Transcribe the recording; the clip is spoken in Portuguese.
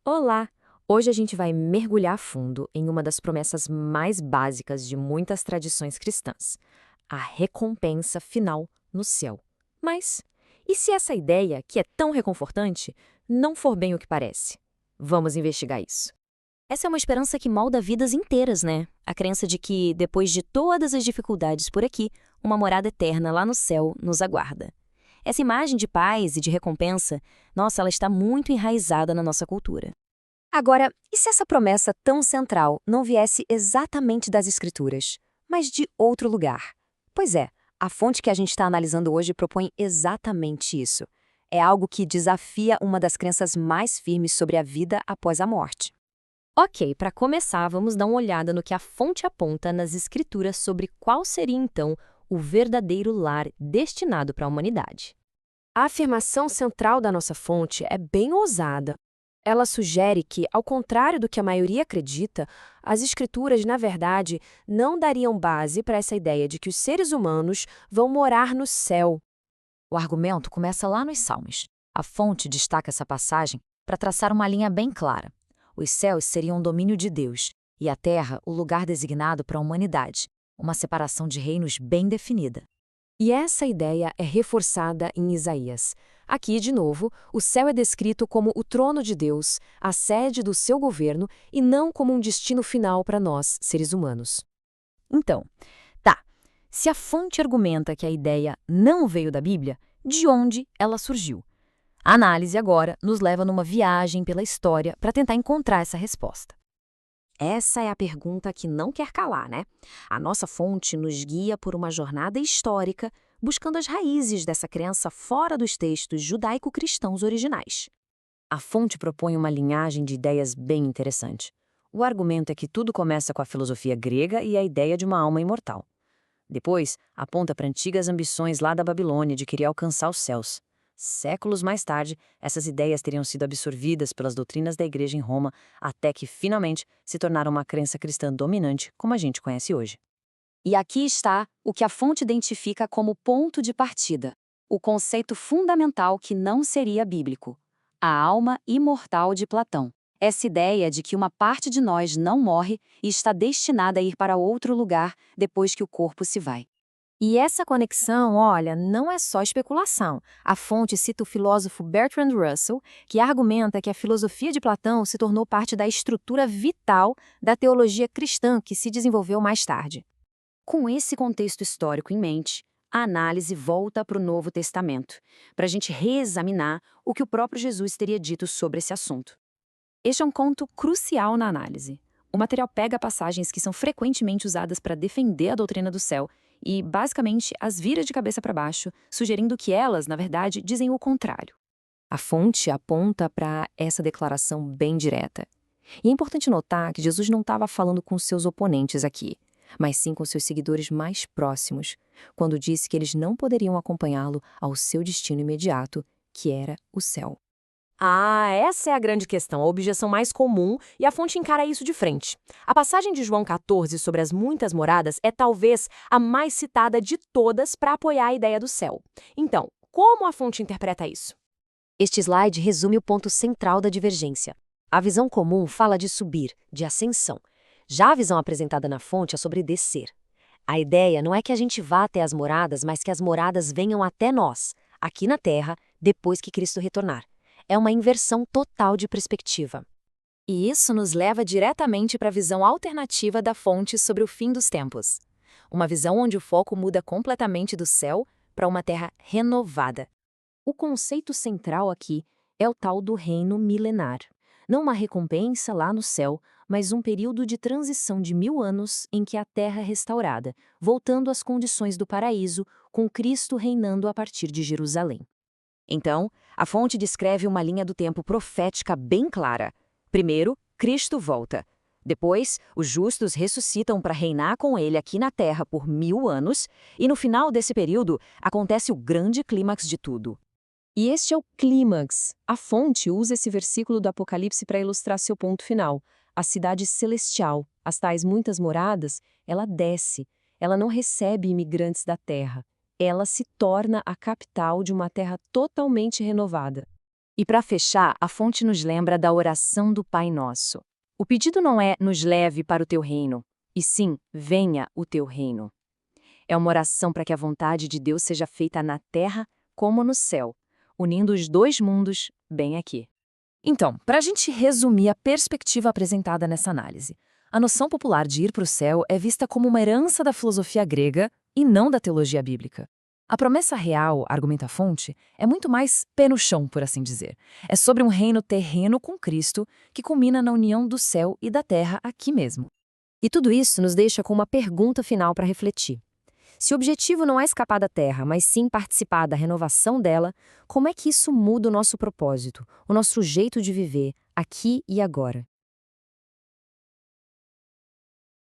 Olá! Hoje a gente vai mergulhar a fundo em uma das promessas mais básicas de muitas tradições cristãs: a recompensa final no céu. Mas e se essa ideia, que é tão reconfortante, não for bem o que parece? Vamos investigar isso. Essa é uma esperança que molda vidas inteiras, né? A crença de que, depois de todas as dificuldades por aqui, uma morada eterna lá no céu nos aguarda. Essa imagem de paz e de recompensa, nossa, ela está muito enraizada na nossa cultura. Agora, e se essa promessa tão central não viesse exatamente das Escrituras, mas de outro lugar? Pois é, a fonte que a gente está analisando hoje propõe exatamente isso. É algo que desafia uma das crenças mais firmes sobre a vida após a morte. Ok, para começar, vamos dar uma olhada no que a fonte aponta nas escrituras sobre qual seria então o verdadeiro lar destinado para a humanidade. A afirmação central da nossa fonte é bem ousada. Ela sugere que, ao contrário do que a maioria acredita, as escrituras, na verdade, não dariam base para essa ideia de que os seres humanos vão morar no céu. O argumento começa lá nos Salmos. A fonte destaca essa passagem para traçar uma linha bem clara. Os céus seriam o domínio de Deus e a terra o lugar designado para a humanidade, uma separação de reinos bem definida. E essa ideia é reforçada em Isaías. Aqui, de novo, o céu é descrito como o trono de Deus, a sede do seu governo, e não como um destino final para nós, seres humanos. Então, tá, se a fonte argumenta que a ideia não veio da Bíblia, de onde ela surgiu? A análise agora nos leva numa viagem pela história para tentar encontrar essa resposta. Essa é a pergunta que não quer calar, né? A nossa fonte nos guia por uma jornada histórica, buscando as raízes dessa crença fora dos textos judaico-cristãos originais. A fonte propõe uma linhagem de ideias bem interessante. O argumento é que tudo começa com a filosofia grega e a ideia de uma alma imortal. Depois, aponta para antigas ambições lá da Babilônia de querer alcançar os céus. Séculos mais tarde, essas ideias teriam sido absorvidas pelas doutrinas da Igreja em Roma, até que, finalmente, se tornaram uma crença cristã dominante, como a gente conhece hoje. E aqui está o que a fonte identifica como ponto de partida: o conceito fundamental que não seria bíblico: a alma imortal de Platão. Essa ideia de que uma parte de nós não morre e está destinada a ir para outro lugar depois que o corpo se vai. E essa conexão, olha, não é só especulação. A fonte cita o filósofo Bertrand Russell, que argumenta que a filosofia de Platão se tornou parte da estrutura vital da teologia cristã que se desenvolveu mais tarde. Com esse contexto histórico em mente, a análise volta para o Novo Testamento, para a gente reexaminar o que o próprio Jesus teria dito sobre esse assunto. Este é um ponto crucial na análise. O material pega passagens que são frequentemente usadas para defender a doutrina do céu e, basicamente, as vira de cabeça para baixo, sugerindo que elas, na verdade, dizem o contrário. A fonte aponta para essa declaração bem direta. E é importante notar que Jesus não estava falando com seus oponentes aqui, mas sim com seus seguidores mais próximos, quando disse que eles não poderiam acompanhá-lo ao seu destino imediato, que era o céu. Ah, essa é a grande questão, a objeção mais comum, e a fonte encara isso de frente. A passagem de João 14 sobre as muitas moradas é talvez a mais citada de todas para apoiar a ideia do céu. Então, como a fonte interpreta isso? Este slide resume o ponto central da divergência. A visão comum fala de subir, de ascensão. Já a visão apresentada na fonte é sobre descer. A ideia não é que a gente vá até as moradas, mas que as moradas venham até nós, aqui na Terra, depois que Cristo retornar. É uma inversão total de perspectiva. E isso nos leva diretamente para a visão alternativa da fonte sobre o fim dos tempos. Uma visão onde o foco muda completamente do céu para uma terra renovada. O conceito central aqui é o tal do reino milenar. Não uma recompensa lá no céu, mas um período de transição de 1000 anos em que a terra é restaurada, voltando às condições do paraíso, com Cristo reinando a partir de Jerusalém. Então, a fonte descreve uma linha do tempo profética bem clara. Primeiro, Cristo volta. Depois, os justos ressuscitam para reinar com ele aqui na Terra por 1000 anos, e no final desse período acontece o grande clímax de tudo. E este é o clímax. A fonte usa esse versículo do Apocalipse para ilustrar seu ponto final. A cidade celestial, as tais muitas moradas, ela desce. Ela não recebe imigrantes da terra. Ela se torna a capital de uma terra totalmente renovada. E para fechar, a fonte nos lembra da oração do Pai Nosso. O pedido não é nos leve para o teu reino, e sim, venha o teu reino. É uma oração para que a vontade de Deus seja feita na terra como no céu, unindo os dois mundos bem aqui. Então, para a gente resumir a perspectiva apresentada nessa análise, a noção popular de ir para o céu é vista como uma herança da filosofia grega e não da teologia bíblica. A promessa real, argumenta a fonte, é muito mais pé no chão, por assim dizer. É sobre um reino terreno com Cristo que culmina na união do céu e da terra aqui mesmo. E tudo isso nos deixa com uma pergunta final para refletir. Se o objetivo não é escapar da Terra, mas sim participar da renovação dela, como é que isso muda o nosso propósito, o nosso jeito de viver, aqui e agora?